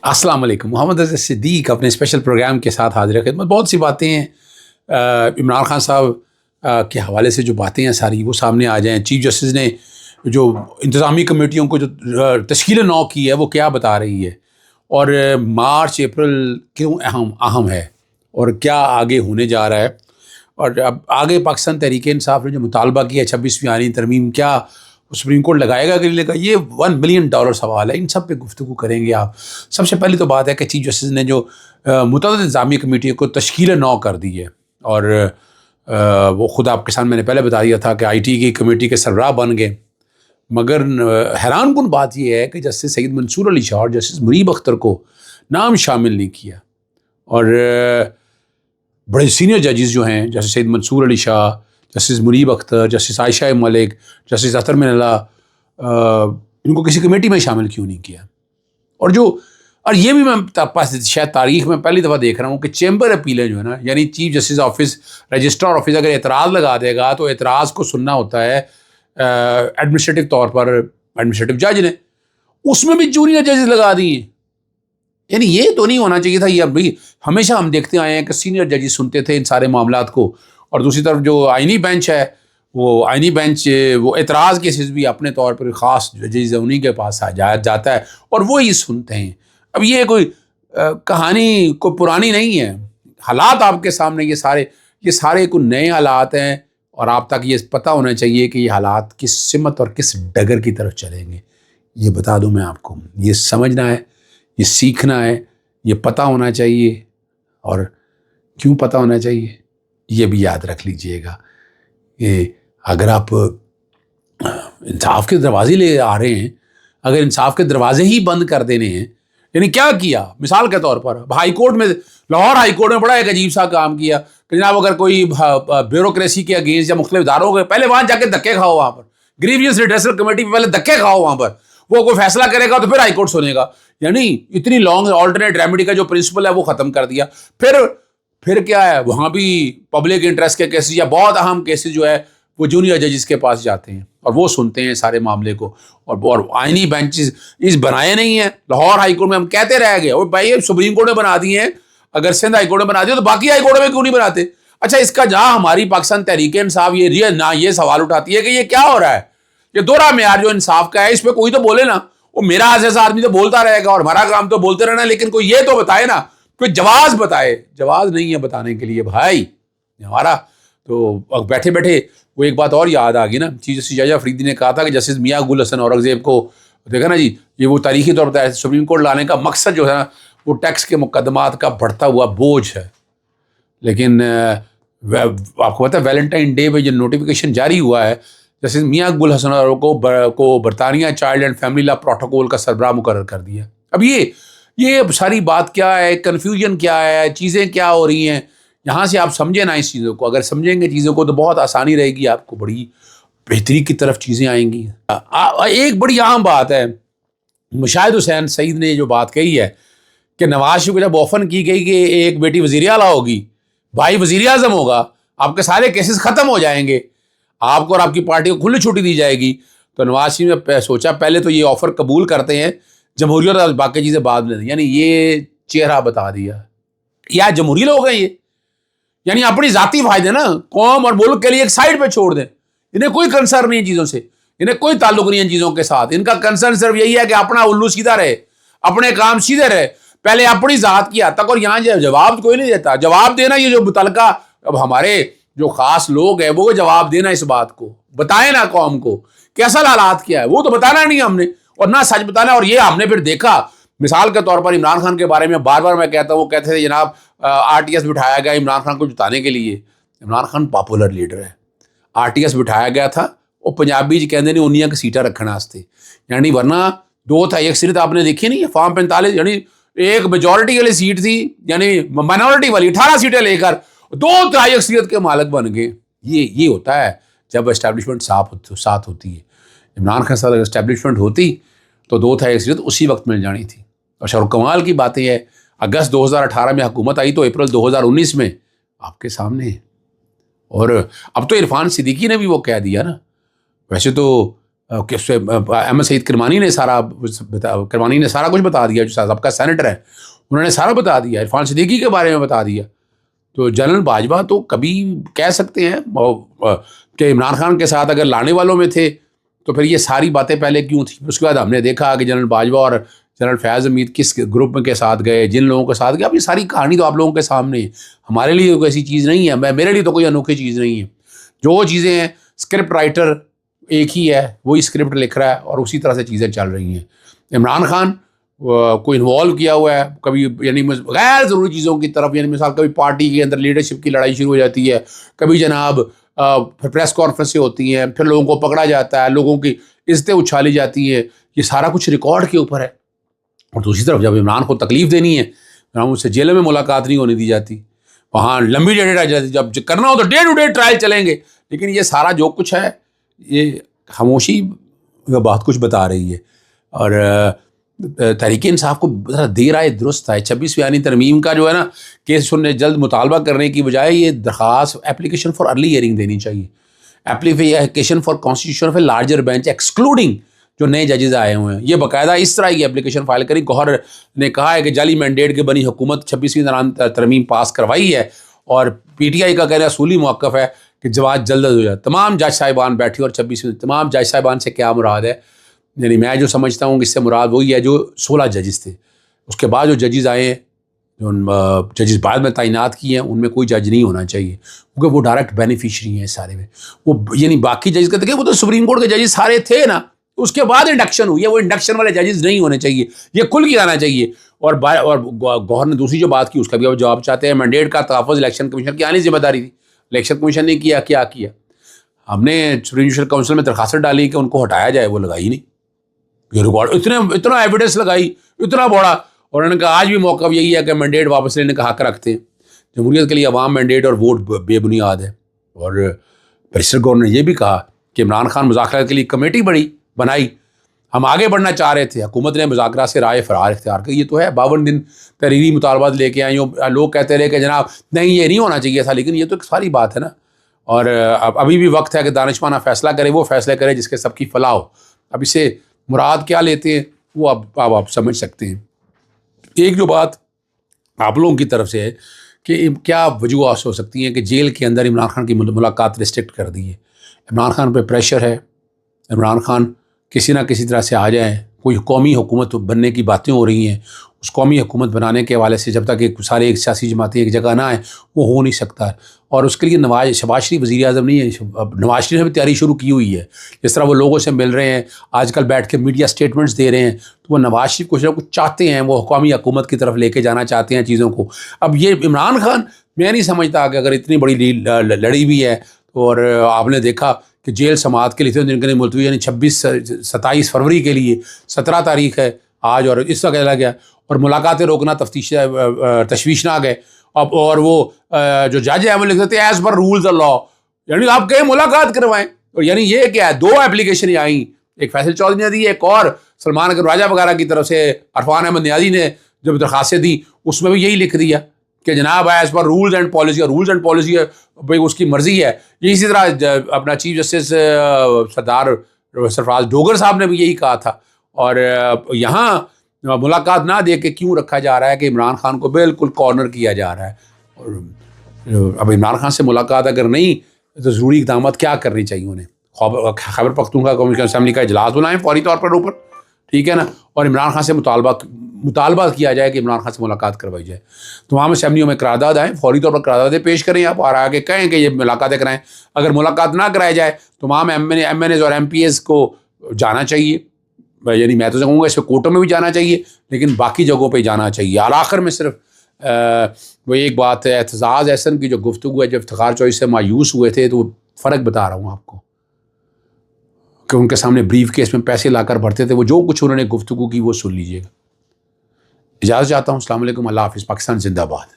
अस्सलाम वालेकुम। मोहम्मद अज़हर सिद्दीक़ अपने स्पेशल प्रोग्राम के साथ हाज़िर ख़िदमत। बहुत सी बातें हैं इमरान खान साहब के हवाले से जो बातें हैं सारी वो सामने आ जाएँ। चीफ़ जस्टिस ने जो इंतज़ामी कमेटियों को जो तश्कील नौ की है वो क्या बता रही है, और मार्च अप्रैल क्यों अहम है और क्या आगे होने जा रहा है, और अब आगे पाकिस्तान तहरीक इंसाफ ने जो मुतालबा किया 26वीं आईनी तरमीम क्या सुप्रीम कोर्ट लगाएगा कि नहीं लगाएगा, ये $1 बिलियन सवाल है। इन सब पे गुफ्तगू करेंगे आप। सबसे पहली तो बात है कि चीफ जस्टिस ने जो मुतअद्दिद इंतज़ामी कमेटियों को तश्कील नौ कर दी है, और वो ख़ुद आपके सामने मैंने पहले बता दिया था कि IT की कमेटी के सरबराह बन गए। मगर हैरान कुन बात यह है कि जस्टिस सईद मंसूर अली शाह और जस्टिस मुनीब अख्तर को नाम शामिल नहीं किया, और बड़े सीनियर जजेस जो हैं जैसे Saeed Mansoor Ali Shah, justice Munib Akhtar, justice Ayesha Malik, justice Athar Minallah, इनको किसी कमेटी में शामिल क्यों नहीं किया। और ये भी मैं शायद तारीख में पहली दफ़ा देख रहा हूँ कि चैम्बर अपीलें जो है ना, यानी chief justice office, registrar office अगर एतराज़ लगा देगा तो एतराज़ को सुनना होता है एडमिनिस्ट्रेटिव तौर पर एडमिनिस्ट्रेटिव जज ने, उसमें भी जूनियर जजेस लगा दिए। यानी ये तो नहीं होना चाहिए था। ये अभी हमेशा हम देखते आए हैं कि सीनियर जजेस सुनते थे इन सारे मामलात को, और दूसरी तरफ जो आइनी बेंच है वो आइनी बेंच वो एतराज़ केसेस भी अपने तौर पर ख़ास जजेस उन्हीं के पास जाता है और वो ही सुनते हैं। अब ये कोई कहानी कोई पुरानी नहीं है। हालात आपके सामने ये सारे कोई नए हालात हैं, और आप तक ये पता होना चाहिए कि ये हालात किस सिमत और किस डगर की तरफ चलेंगे। ये बता दूं मैं आपको, ये समझना है, ये सीखना है, ये पता होना चाहिए। और क्यों पता होना चाहिए ये भी याद रख लीजिएगा। ये अगर आप इंसाफ के दरवाजे ले आ रहे हैं, अगर इंसाफ के दरवाजे ही बंद कर देने हैं, यानी क्या किया, मिसाल के तौर पर हाई कोर्ट में, लाहौर हाई कोर्ट में बड़ा एक अजीब सा काम किया कि जनाब अगर कोई ब्यूरोक्रेसी के अगेंस्ट या मुख्तलिफ इदारों के पहले वहाँ जाके धक्के खाओ, वहाँ पर ग्रीवियंस रिड्रेसल कमेटी में पहले धक्के खाओ, वहाँ पर वो कोई फैसला करेगा तो फिर हाई कोर्ट सुनेगा। यानी इतनी लॉन्ग ऑल्टरनेट रेमेडी का जो प्रिंसिपल है वो ख़त्म कर दिया। फिर क्या है, वहाँ भी पब्लिक इंटरेस्ट के केसेस या बहुत अहम केसेस जो है वो जूनियर जजेस के पास जाते हैं और वो सुनते हैं सारे मामले को, और आइनी बेंचेस इस बनाए नहीं है। लाहौर हाई कोर्ट में हम कहते रह गए, और भाई सुप्रीम कोर्ट ने बना दिए हैं, अगर सिंध हाई कोर्ट में बना दिए तो बाकी हाई कोर्ट में क्यों नहीं बनाते। अच्छा, इसका जहाँ हमारी पाकिस्तान तहरीक इंसाफ ये सवाल उठाती है कि ये क्या हो रहा है, ये दोहरा मेयार जो इंसाफ का है, इस पर कोई तो बोले ना। वो मेरा जैसा आदमी तो बोलता रहेगा और हमारा काम तो बोलते रहना, लेकिन कोई ये तो बताए ना, कोई जवाब बताए। जवाब नहीं है बताने के लिए भाई हमारा। तो बैठे बैठे वो एक बात और याद आ गई ना, चीफ जस्टिस याहिया अफरीदी ने कहा था कि जस्टिस मियां गुल हसन औरंगजेब को देखा ना जी, ये वो तारीखी तौर पर सुप्रीम कोर्ट लाने का मकसद जो है ना वो टैक्स के मुकदमात का बढ़ता हुआ बोझ है। लेकिन आपको पता है वैलेंटाइन डे पे जो नोटिफिकेशन जारी हुआ है, जस्टिस मियां गुल हसन को बरतानिया child and family law protocol का सरबराह मुकर्रर कर दिया। अब ये सारी बात क्या है, कन्फ्यूजन क्या है, चीज़ें क्या हो रही हैं, यहाँ से आप समझे ना इस चीज़ों को। अगर समझेंगे चीज़ों को तो बहुत आसानी रहेगी, आपको बड़ी बेहतरी की तरफ चीज़ें आएंगी। एक बड़ी अहम बात है, मुशाहिद हुसैन सईद ने जो बात कही है कि नवाज शरीफ को जब ऑफर की गई कि एक बेटी वज़ीर आला होगी, भाई वज़ीर आज़म होगा, आपके सारे केसेस ख़त्म हो जाएंगे, आपको और आपकी पार्टी को खुली छुट्टी दी जाएगी। तो नवाज शरीफ ने सोचा पहले तो ये ऑफ़र कबूल करते हैं, जमहूरियत और बाकी चीज़ें बाद में। यानी ये चेहरा बता दिया, या जमहूरी लोग हैं ये, यानी अपनी ज़ाती फायदे ना कौम और मुल्क के लिए एक साइड पे छोड़ दें। इन्हें कोई कंसर्न नहीं है चीज़ों से, इन्हें कोई ताल्लुक नहीं है चीज़ों के साथ। इनका कंसर्न सिर्फ यही है कि अपना उल्लू सीधा रहे, अपने काम सीधे रहे, पहले अपनी ज़ात की हद तक। और यहाँ जवाब कोई नहीं देता। जवाब देना ये जो मुतलका अब हमारे जो ख़ास लोग हैं वो जवाब देना, इस बात को बताएं ना कौम को कि असल हालात क्या है, वो तो बताना नहीं हमने, और ना सच बताना। और ये हमने फिर देखा, मिसाल के तौर पर इमरान खान के बारे में बार बार मैं कहता हूँ, कहते थे जनाब RTS बिठाया गया इमरान खान को जिताने के लिए। इमरान खान पॉपुलर लीडर है, RTS बिठाया गया था वो पंजाबी जी कहते नहीं उन्नियां की सीटा रखने वास्ते, यानी वरना दो था एक सीट आपने देखी नहीं है, फॉर्म 45, यानी एक मेजॉरिटी वाली सीट थी, यानी माइनॉरिटी वाली 18 सीटें लेकर 2/3 अक्सरियत के मालिक बन गए। ये होता है जब एस्टैब्लिशमेंट साथ होती है। इमरान खान साथ एस्टैब्लिशमेंट होती तो 2/3 अक्सरियत उसी वक्त मिल जानी थी। और कमाल की बात यह है, अगस्त 2018 में हुकूमत आई तो अप्रैल 2019 में आपके सामने है। और अब तो इरफान सिद्दीकी ने भी वो कह दिया ना, वैसे तो کہ اس سے احمد سعید کرمانی نے سارا کچھ بتا دیا، جو سب کا سینیٹر ہے، انہوں نے سارا بتا دیا، عرفان صدیقی کے بارے میں بتا دیا. تو جنرل باجوہ تو کبھی کہہ سکتے ہیں کہ عمران خان کے ساتھ اگر لانے والوں میں تھے تو پھر یہ ساری باتیں پہلے کیوں تھیں. اس کے بعد ہم نے دیکھا کہ جنرل باجوہ اور جنرل فیاض حمید کس گروپ کے ساتھ گئے، جن لوگوں کے ساتھ گئے. اب یہ ساری کہانی تو آپ لوگوں کے سامنے ہے، ہمارے لیے کوئی ایسی چیز نہیں ہے، میرے لیے تو کوئی انوکھی چیز نہیں ہے. جو چیزیں ہیں اسکرپٹ رائٹر ایک ہی ہے، وہی اسکرپٹ لکھ رہا ہے اور اسی طرح سے چیزیں چل رہی ہیں. عمران خان کو انوالو کیا ہوا ہے کبھی، یعنی غیر ضروری چیزوں کی طرف، یعنی مثال کبھی پارٹی کے اندر لیڈرشپ کی لڑائی شروع ہو جاتی ہے، کبھی جناب پھر پریس کانفرنسیں ہوتی ہیں، پھر لوگوں کو پکڑا جاتا ہے، لوگوں کی عزتیں اچھالی جاتی ہیں. یہ سارا کچھ ریکارڈ کے اوپر ہے. اور دوسری طرف جب عمران کو تکلیف دینی ہے، عمران سے جیل میں ملاقات نہیں ہونے دی جاتی، وہاں لمبی ڈیٹ آ جاتی، جب کرنا ہو تو ڈے ٹو ڈے ٹرائل چلیں گے. لیکن یہ سارا جو کچھ ہے یہ خاموشی بہت کچھ بتا رہی ہے. اور تحریک انصاف کو ذرا دیر آئے درست ہے. 26 بیانی ترمیم کا جو ہے نا کیس سننے جلد مطالبہ کرنے کی بجائے یہ درخواست اپلیکیشن فار ارلی ہیئرنگ دینی چاہیے، application for constitution of a larger bench excluding جو نئے ججز آئے ہوئے ہیں. یہ باقاعدہ اس طرح کی اپلیکیشن فائل کری. گوہر نے کہا ہے کہ جعلی مینڈیٹ کے بنی حکومت 26ویں ترمیم پاس کروائی ہے، اور پی ٹی آئی کا کہنا اصولی موقف ہے کہ جواب جلد ہو جائے. تمام جج صاحبان بیٹھے، اور 26ویں تمام جج صاحبان سے کیا مراد ہے؟ یعنی میں جو سمجھتا ہوں کہ اس سے مراد وہی ہے جو 16 ججز تھے. اس کے بعد جو ججز آئے ہیں، جو ججز بعد میں تعینات کیے ہیں، ان میں کوئی جج نہیں ہونا چاہیے، کیونکہ وہ ڈائریکٹ بینیفیشری ہیں سارے میں. وہ یعنی باقی ججز کہتے ہیں وہ تو سپریم کورٹ کے ججز سارے تھے نا، اس کے بعد انڈکشن ہوئی ہے، وہ انڈکشن والے ججز نہیں ہونے چاہیے، یہ کھل کے آنا چاہیے. اور گوہر نے دوسری جو بات کی اس کا بھی اب جواب چاہتے ہیں. مینڈیٹ کا تحفظ الیکشن کمیشن کی آنی ذمہ داری تھی، الیکشن کمیشن نے کیا کیا. ہم نے سپریم جوڈیشل کونسل میں درخواست ڈالی کہ ان کو ہٹایا جائے، وہ لگائی نہیں. یہ ریکارڈ اتنا ایویڈنس لگائی، اتنا بڑا، اور انہوں نے کہا آج بھی موقف یہی ہے کہ مینڈیٹ واپس لینے کا حق رکھتے ہیں. جمہوریت کے لیے عوام مینڈیٹ اور ووٹ بے بنیاد ہے. اور بیرسٹر گورنر نے یہ بھی کہا کہ عمران خان مذاکرات کے لیے کمیٹی بنائی، ہم آگے بڑھنا چاہ رہے تھے، حکومت نے مذاکرات سے رائے فرار اختیار کی. یہ تو ہے 52 دن تحریری مطالبات لے کے آئی ہوں. لوگ کہتے رہے کہ جناب نہیں یہ نہیں ہونا چاہیے تھا، لیکن یہ تو ایک ساری بات ہے نا. اور ابھی بھی وقت ہے کہ دانشمانہ فیصلہ کرے، وہ فیصلے کرے جس کے سب کی فلاح ہو. اب اسے مراد کیا لیتے ہیں وہ اب آپ سمجھ سکتے ہیں. ایک جو بات آپ لوگوں کی طرف سے ہے کہ کیا وجوہات ہو سکتی ہیں کہ جیل کے اندر عمران خان کی ملاقات ریسٹرکٹ کر دی ہے. عمران خان پہ پریشر ہے، عمران خان کسی نہ کسی طرح سے آ جائیں. کوئی قومی حکومت بننے کی باتیں ہو رہی ہیں، اس قومی حکومت بنانے کے حوالے سے جب تک ایک سارے ایک سیاسی جماعتیں ایک جگہ نہ آئیں وہ ہو نہیں سکتا. اور اس کے لیے شہباز شریف وزیر اعظم نہیں ہے، نواز شریف نے بھی تیاری شروع کی ہوئی ہے. جس طرح وہ لوگوں سے مل رہے ہیں آج کل، بیٹھ کے میڈیا اسٹیٹمنٹس دے رہے ہیں، تو وہ نواز شریف کچھ نہ کچھ چاہتے ہیں، وہ قومی حکومت کی طرف لے کے جانا چاہتے ہیں چیزوں کو. اب یہ عمران خان میں نہیں سمجھتا کہ اگر اتنی بڑی لڑی بھی ہے، اور آپ نے دیکھا کہ جیل سماعت کے لیے دن کے لیے ملتوی، یعنی 27 فروری کے لیے 17 تاریخ ہے آج، اور اس کا چلا گیا، اور ملاقاتیں روکنا تشویشناک ہے. اب اور وہ جو جج ہے وہ لکھ دیتے ہیں as per rules of law, یعنی آپ کہیں ملاقات کروائیں. اور یعنی یہ کیا ہے، 2 اپلیکیشن آئیں، ایک فیصل چودھری نے دی، ایک اور سلمان اکرم راجہ وغیرہ کی طرف سے عرفان احمد نیازی نے جب درخواستیں دی اس میں بھی یہی لکھ دیا کہ جناب as per rules and policy ہے، بھائی اس کی مرضی ہے. اسی طرح اپنا چیف جسٹس سردار سرفراز ڈوگر صاحب نے بھی یہی کہا تھا. اور یہاں ملاقات نہ دے کے کیوں رکھا جا رہا ہے کہ عمران خان کو بالکل کارنر کیا جا رہا ہے. اور اب عمران خان سے ملاقات اگر نہیں تو ضروری اقدامات کیا کرنی چاہیے انہیں؟ خیبر پختونخوا قومی اسمبلی کا اجلاس بلائیں فوری طور پر اوپر، ٹھیک ہے نا، اور عمران خان سے مطالبہ کیا جائے کہ عمران خان سے ملاقات کروائی جائے. تمام اسمبلیوں میں قرارداد آئیں، فوری طور پر قراردادیں پیش کریں آپ، اور آگے کہیں کہ یہ ملاقاتیں کرائیں. اگر ملاقات نہ کرائی جائے تمام ایم این ایز اور ایم پی ایز کو جانا چاہیے. یعنی میں تو کہوں گا اس پہ کورٹوں میں بھی جانا چاہیے، لیکن باقی جگہوں پہ جانا چاہیے. اور آخر میں صرف وہ ایک بات ہے، اعتزاز احسن کی جو گفتگو ہے، جب افتخار چوہدری سے مایوس ہوئے تھے، تو فرق بتا رہا ہوں آپ کو کہ ان کے سامنے بریف کیس میں پیسے لا کر بھرتے تھے، وہ جو کچھ انہوں نے گفتگو کی وہ سن لیجیے گا. اجازت چاہتا ہوں. السلام علیکم، اللہ حافظ. پاکستان زندہ باد.